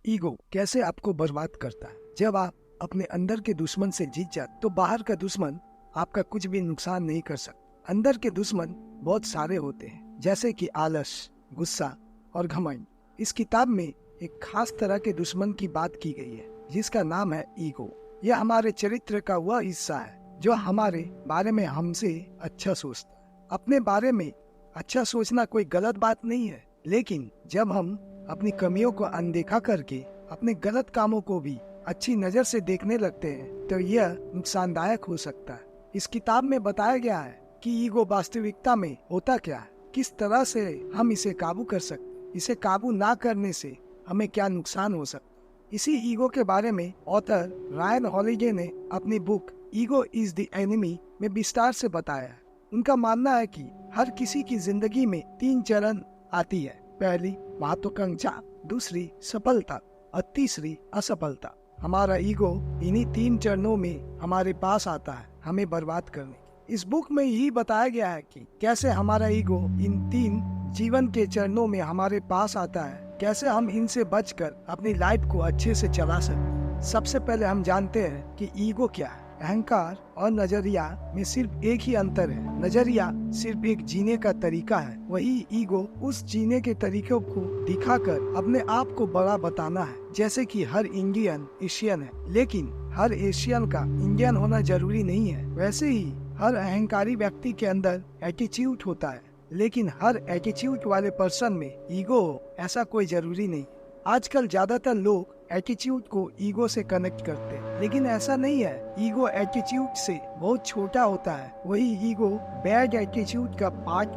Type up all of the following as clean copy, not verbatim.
Ego कैसे आपको बर्बाद करता है। जब आप अपने अंदर के दुश्मन से जीत जाते तो बाहर का दुश्मन आपका कुछ भी नुकसान नहीं कर सकता। अंदर के दुश्मन बहुत सारे होते हैं, जैसे कि आलस, गुस्सा और घमंड। इस किताब में एक खास तरह के दुश्मन की बात की गई है जिसका नाम है ईगो। यह हमारे चरित्र का वह हिस्सा है जो हमारे बारे में हमसे अच्छा सोचता है। अपने बारे में अच्छा सोचना कोई गलत बात नहीं है, लेकिन जब हम अपनी कमियों को अनदेखा करके अपने गलत कामों को भी अच्छी नजर से देखने लगते हैं तो यह नुकसानदायक हो सकता है। इस किताब में बताया गया है कि ईगो वास्तविकता में होता क्या है, किस तरह से हम इसे काबू कर सकते, इसे काबू ना करने से हमें क्या नुकसान हो सकता है। इसी ईगो के बारे में ऑथर रायन हॉलिडे ने अपनी book ego is the enemy में विस्तार से बताया है। उनका मानना है कि हर किसी की जिंदगी में 3 चरण आती है। पहली महत्वाकांक्षा, दूसरी सफलता और तीसरी असफलता। हमारा ईगो इन्हीं 3 चरणों में हमारे पास आता है हमें बर्बाद करने की। इस बुक में यही बताया गया है कि कैसे हमारा ईगो इन 3 जीवन के चरणों में हमारे पास आता है, कैसे हम इनसे बचकर अपनी लाइफ को अच्छे से चला सकते। सबसे पहले हम जानते हैं कि ईगो क्या है। अहंकार और नजरिया में सिर्फ एक ही अंतर है। नजरिया सिर्फ एक जीने का तरीका है, वही ईगो उस जीने के तरीकों को दिखाकर अपने आप को बड़ा बताना है। जैसे कि हर इंडियन एशियन है, लेकिन हर एशियन का इंडियन होना जरूरी नहीं है। वैसे ही हर अहंकारी व्यक्ति के अंदर एटीट्यूड होता है, लेकिन हर एटीट्यूड वाले पर्सन में ईगो हो ऐसा कोई जरूरी नहीं। आजकल ज्यादातर लोग एटीट्यूड को ईगो से कनेक्ट करते हैं, लेकिन ऐसा नहीं है। ईगो एटीट्यूड से बहुत छोटा होता है, वही ईगो बैड एटीट्यूड का पार्ट।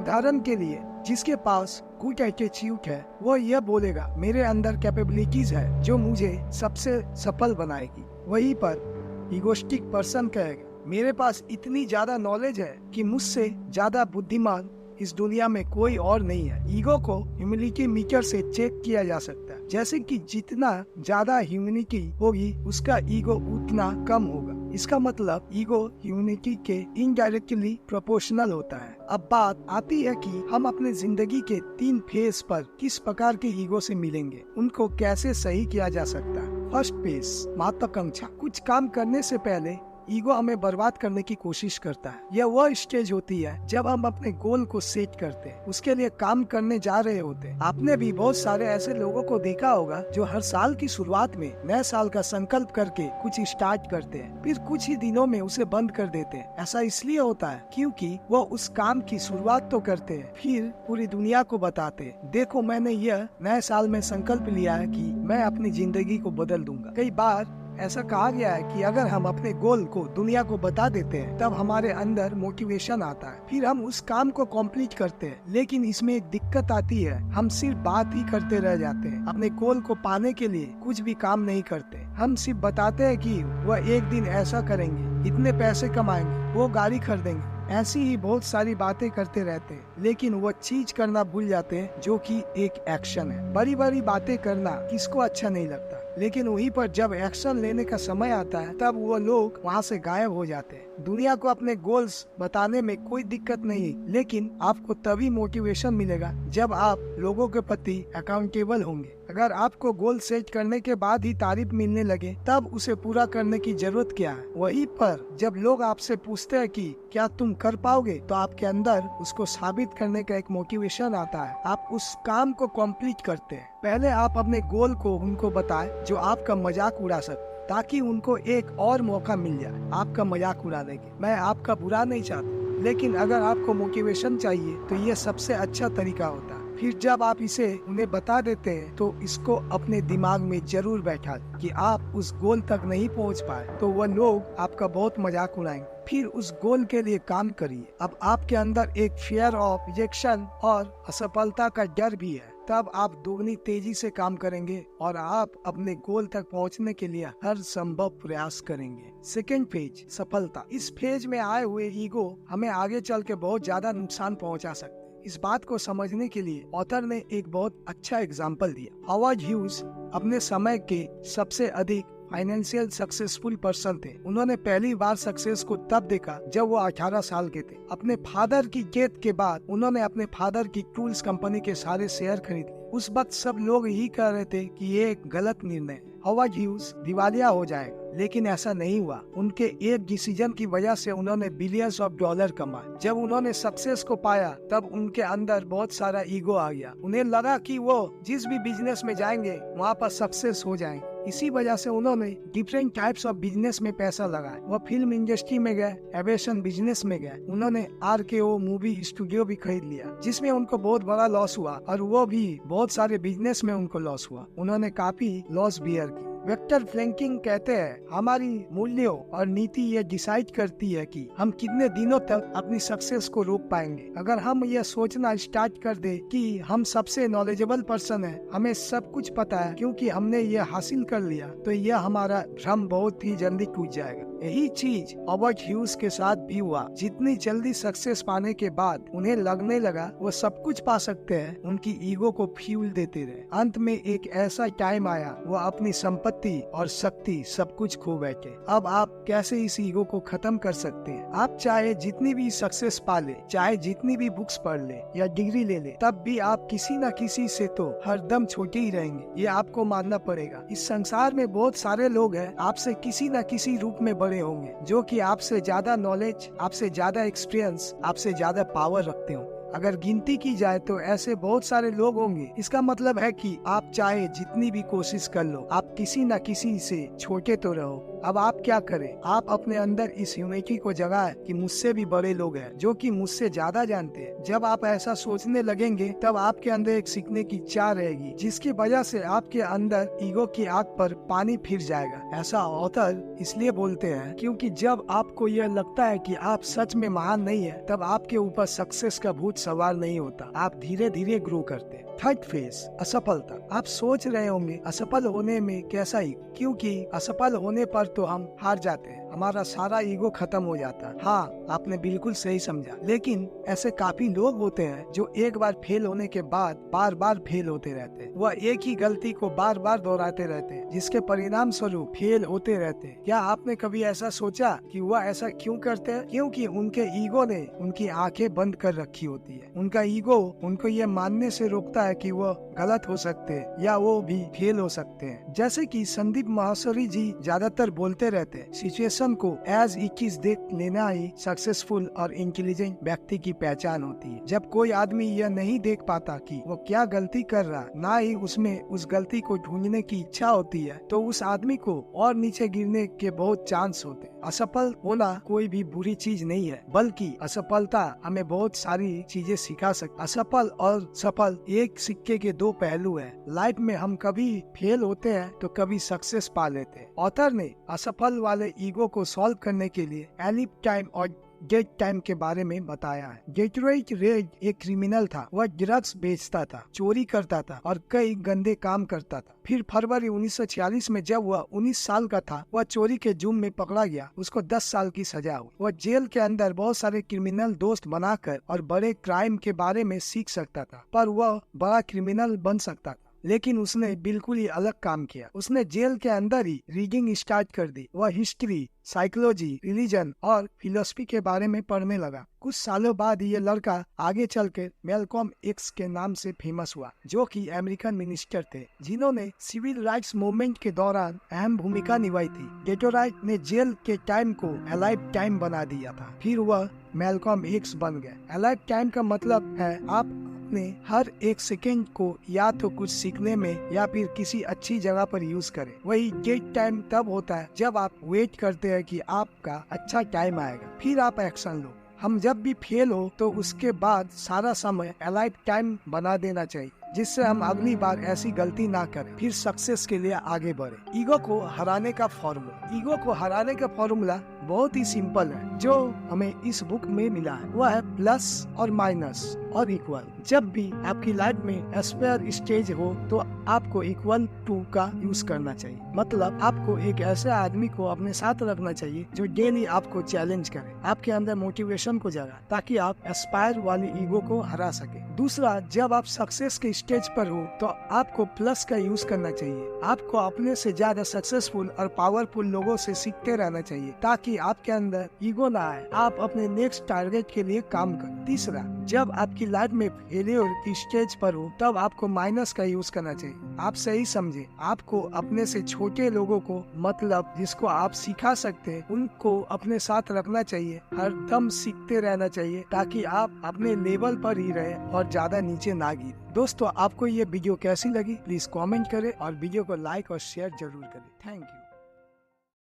उदाहरण के लिए जिसके पास गुड एटीट्यूड है वो यह बोलेगा मेरे अंदर कैपेबिलिटीज है जो मुझे सबसे सफल बनाएगी। वहीं पर ईगोस्टिक पर्सन कहेगा मेरे पास इतनी ज्यादा नॉलेज है कि मुझसे ज्यादा बुद्धिमान इस दुनिया में कोई और नहीं है। ईगो को ह्यूमिलिटी मीटर से चेक किया जा सकता है, जैसे कि जितना ज्यादा ह्यूमिलिटी होगी उसका ईगो उतना कम होगा। इसका मतलब ईगो ह्यूमिलिटी के इनडायरेक्टली प्रोपोर्शनल होता है। अब बात आती है कि हम अपने जिंदगी के 3 फेज पर किस प्रकार के ईगो से मिलेंगे, उनको कैसे सही किया जा सकता है। फर्स्ट फेज महत्वाकांक्षा। कुछ काम करने से पहले ईगो हमें बर्बाद करने की कोशिश करता है। यह वह स्टेज होती है जब हम अपने गोल को सेट करते हैं, उसके लिए काम करने जा रहे होते हैं। आपने भी बहुत सारे ऐसे लोगों को देखा होगा जो हर साल की शुरुआत में नए साल का संकल्प करके कुछ स्टार्ट करते हैं, फिर कुछ ही दिनों में उसे बंद कर देते हैं। ऐसा इसलिए होता है क्योंकि वो उस काम की शुरुआत तो करते हैं, फिर पूरी दुनिया को बताते हैं देखो मैंने यह नए साल में संकल्प लिया है कि मैं अपनी जिंदगी को बदल दूंगा। कई बार ऐसा कहा गया है कि अगर हम अपने गोल को दुनिया को बता देते हैं तब हमारे अंदर मोटिवेशन आता है, फिर हम उस काम को कंप्लीट करते हैं। लेकिन इसमें एक दिक्कत आती है, हम सिर्फ बात ही करते रह जाते हैं, अपने गोल को पाने के लिए कुछ भी काम नहीं करते। हम सिर्फ बताते हैं कि वह एक दिन ऐसा करेंगे, इतने पैसे कमाएंगे, वो गाड़ी खरीदेंगे, ऐसी ही बहुत सारी बातें करते रहते हैं, लेकिन वो चीज करना भूल जाते हैं जो कि एक एक्शन है। बड़ी बड़ी बातें करना किसको अच्छा नहीं लगता, लेकिन वहीं पर जब एक्शन लेने का समय आता है तब वो लोग वहाँ से गायब हो जाते हैं। दुनिया को अपने गोल्स बताने में कोई दिक्कत नहीं, लेकिन आपको तभी मोटिवेशन मिलेगा जब आप लोगों के प्रति अकाउंटेबल होंगे। अगर आपको गोल सेट करने के बाद ही तारीफ मिलने लगे तब उसे पूरा करने की जरूरत क्या है। वहीं पर जब लोग आपसे पूछते हैं कि क्या तुम कर पाओगे, तो आपके अंदर उसको साबित करने का एक मोटिवेशन आता है, आप उस काम को कंप्लीट करते हैं। पहले आप अपने गोल को उनको बताएं जो आपका मजाक उड़ा सकते, ताकि उनको एक और मौका मिल जाए आपका मजाक उड़ाने की। मैं आपका बुरा नहीं चाहता, लेकिन अगर आपको मोटिवेशन चाहिए तो ये सबसे अच्छा तरीका होता है। फिर जब आप इसे उन्हें बता देते हैं तो इसको अपने दिमाग में जरूर बैठा कि आप उस गोल तक नहीं पहुंच पाए तो वह लोग आपका बहुत मजाक उड़ाएंगे। फिर उस गोल के लिए काम करिए। अब आपके अंदर एक फियर ऑफ रिजेक्शन और असफलता का डर भी है, तब आप दोगुनी तेजी से काम करेंगे और आप अपने गोल तक पहुंचने के लिए हर संभव प्रयास करेंगे। सेकेंड फेज सफलता। इस फेज में आए हुए ईगो हमें आगे चल के बहुत ज्यादा नुकसान पहुंचा सकते हैं। इस बात को समझने के लिए ऑथर ने एक बहुत अच्छा एग्जाम्पल दिया। हावर्ड ह्यूज अपने समय के सबसे अधिक फाइनेंशियल सक्सेसफुल पर्सन थे। उन्होंने पहली बार सक्सेस को तब देखा जब वो 18 साल के थे। अपने फादर की डेथ के बाद उन्होंने अपने फादर की टूल्स कंपनी के सारे शेयर खरीद लिए। उस वक्त सब लोग यही कह रहे थे कि ये एक गलत निर्णय है, हॉवर्ड ह्यूज दिवालिया हो जाएगा। लेकिन ऐसा नहीं हुआ। उनके एक डिसीजन की वजह से उन्होंने बिलियंस ऑफ डॉलर कमाए। जब उन्होंने सक्सेस को पाया तब उनके अंदर बहुत सारा ईगो आ गया। उन्हें लगा कि वो जिस भी बिजनेस में जाएंगे वहाँ पर सक्सेस हो जाएंगे। इसी वजह से उन्होंने डिफरेंट टाइप्स ऑफ बिजनेस में पैसा लगाया। वो फिल्म इंडस्ट्री में गए, एविएशन बिजनेस में गए। उन्होंने RKO मूवी स्टूडियो भी खरीद लिया, जिसमें उनको बहुत बड़ा लॉस हुआ, और वो भी बहुत सारे बिजनेस में उनको लॉस हुआ। उन्होंने काफी लॉस बियर की। विक्टर फ्रैंकलिन कहते हैं, हमारी मूल्यों और नीति ये डिसाइड करती है कि हम कितने दिनों तक अपनी सक्सेस को रोक पाएंगे। अगर हम ये सोचना स्टार्ट कर दे कि हम सबसे नॉलेजेबल पर्सन है, हमें सब कुछ पता है क्योंकि हमने ये हासिल कर लिया, तो यह हमारा भ्रम बहुत ही जल्दी टूट जाएगा। यही चीज हॉवर्ड ह्यूज के साथ भी हुआ। जितनी जल्दी सक्सेस पाने के बाद उन्हें लगने लगा वो सब कुछ पा सकते हैं, उनकी ईगो को फ्यूल देते रहे। अंत में एक ऐसा टाइम आया, वो अपनी संपत्ति और शक्ति सब कुछ खो बैठे। अब आप कैसे इस ईगो को खत्म कर सकते हैं? आप चाहे जितनी भी सक्सेस पा ले, चाहे जितनी भी बुक्स पढ़ ले या डिग्री ले ले, तब भी आप किसी न किसी से तो हरदम छोटे ही रहेंगे। ये आपको मानना पड़ेगा। इस संसार में बहुत सारे लोग हैं, आपसे किसी न किसी रूप में बड़े होंगे, जो कि आपसे ज्यादा नॉलेज, आपसे ज्यादा एक्सपीरियंस, आपसे ज्यादा पावर रखते हो। अगर गिनती की जाए तो ऐसे बहुत सारे लोग होंगे। इसका मतलब है कि आप चाहे जितनी भी कोशिश कर लो, आप किसी न किसी से छोटे तो रहो। अब आप क्या करें? आप अपने अंदर इस ह्यूमिलिटी को जगाएं कि मुझसे भी बड़े लोग हैं जो कि मुझसे ज्यादा जानते हैं। जब आप ऐसा सोचने लगेंगे तब आपके अंदर एक सीखने की चाह रहेगी, जिसकी वजह से आपके अंदर ईगो की आग पर पानी फिर जाएगा। ऐसा ऑथर इसलिए बोलते हैं क्योंकि जब आपको यह लगता है कि आप सच में महान नहीं है, तब आपके ऊपर सक्सेस का भूत सवार नहीं होता। आप धीरे धीरे ग्रो करते हैं। थर्ड फेज, असफलता। आप सोच रहे होंगे असफल होने में कैसा ही, क्योंकि असफल होने पर तो हम हार जाते हैं, हमारा सारा ईगो खत्म हो जाता है। हाँ, आपने बिल्कुल सही समझा। लेकिन ऐसे काफी लोग होते हैं जो एक बार फेल होने के बाद बार बार फेल होते रहते हैं। वह एक ही गलती को बार बार दोहराते रहते हैं, जिसके परिणाम स्वरूप फेल होते रहते हैं। क्या आपने कभी ऐसा सोचा कि वह ऐसा क्यों करते हैं? क्योंकि उनके ईगो ने उनकी आंखें बंद कर रखी होती है। उनका ईगो उनको ये मानने से रोकता है कि वो गलत हो सकते हैं या वो भी फेल हो सकते हैं। जैसे कि संदीप माहेश्वरी जी ज्यादातर बोलते रहते हैं, सिचुएशन को एज इट इज देख लेना ही सक्सेसफुल और इंटेलिजेंट व्यक्ति की पहचान होती है। जब कोई आदमी यह नहीं देख पाता कि वो क्या गलती कर रहा, ना ही उसमें उस गलती को ढूंढने की इच्छा होती है, तो उस आदमी को और नीचे गिरने के बहुत चांस होते हैं। असफल होना कोई भी बुरी चीज नहीं है, बल्कि असफलता हमें बहुत सारी चीजें सिखा सकती। असफल और सफल एक सिक्के के दो पहलू हैं। लाइफ में हम कभी फेल होते हैं तो कभी सक्सेस पा लेते हैं। ऑथर ने असफल वाले ईगो को सॉल्व करने के लिए एलिप टाइम और डेट टाइम के बारे में बताया है। गेटरेट रेड एक क्रिमिनल था। वह ड्रग्स बेचता था, चोरी करता था और कई गंदे काम करता था। फिर फरवरी 1946 में जब वह 19 साल का था, वह चोरी के जुर्म में पकड़ा गया। उसको 10 साल की सजा हुई। वह जेल के अंदर बहुत सारे क्रिमिनल दोस्त बनाकर और बड़े क्राइम के बारे में सीख सकता था, पर वह बड़ा क्रिमिनल बन सकता था। लेकिन उसने बिल्कुल ही अलग काम किया। उसने जेल के अंदर ही रीडिंग स्टार्ट कर दी। वह हिस्ट्री, साइकोलॉजी, रिलीजन और फिलोसफी के बारे में पढ़ने लगा। कुछ सालों बाद ये लड़का आगे चलकर मैल्कॉम एक्स के नाम से फेमस हुआ, जो कि अमेरिकन मिनिस्टर थे, जिन्होंने सिविल राइट्स मूवमेंट के दौरान अहम भूमिका निभाई थी। गेटरेट ने जेल के टाइम को अलाइव टाइम बना दिया था। फिर वह मैल्कॉम एक्स बन गए। अलाइव टाइम का मतलब है आप अपने हर एक सेकेंड को या तो कुछ सीखने में या फिर किसी अच्छी जगह पर यूज करें। वही डेट टाइम तब होता है जब आप वेट करते हैं कि आपका अच्छा टाइम आएगा, फिर आप एक्शन लो। हम जब भी फेल हो तो उसके बाद सारा समय अलाइव टाइम बना देना चाहिए, जिससे हम अगली बार ऐसी गलती ना करें, फिर सक्सेस के लिए आगे बढ़े। ईगो को हराने का फॉर्मूला। ईगो को हराने का फॉर्मूला बहुत ही सिंपल है, जो हमें इस बुक में मिला है। वह है प्लस और माइनस और इक्वल। जब भी आपकी लाइफ में एस्पायर स्टेज हो तो आपको इक्वल टू का यूज करना चाहिए। मतलब आपको एक ऐसे आदमी को अपने साथ रखना चाहिए जो डेली आपको चैलेंज करे, आपके अंदर मोटिवेशन को जगा, ताकि आप एस्पायर वाली ईगो को हरा सके। दूसरा, जब आप सक्सेस के स्टेज पर हो तो आपको प्लस का यूज करना चाहिए। आपको अपने से ज्यादा सक्सेसफुल और पावरफुल लोगों से सीखते रहना चाहिए, ताकि आपके अंदर ईगो ना आए, आप अपने नेक्स्ट टारगेट के लिए काम करें। तीसरा, जब आपकी लाइफ में फेलियर की स्टेज पर हो तब आपको माइनस का यूज करना चाहिए। आप सही समझे, आपको अपने से छोटे लोगों को, मतलब जिसको आप सिखा सकते हैं, उनको अपने साथ रखना चाहिए। हर दम सीखते रहना चाहिए ताकि आप अपने लेवल पर ही रहे और ज्यादा नीचे ना गिरे। दोस्तों, आपको ये वीडियो कैसी लगी प्लीज कमेंट करें और वीडियो को लाइक और शेयर जरूर करें। Thank you.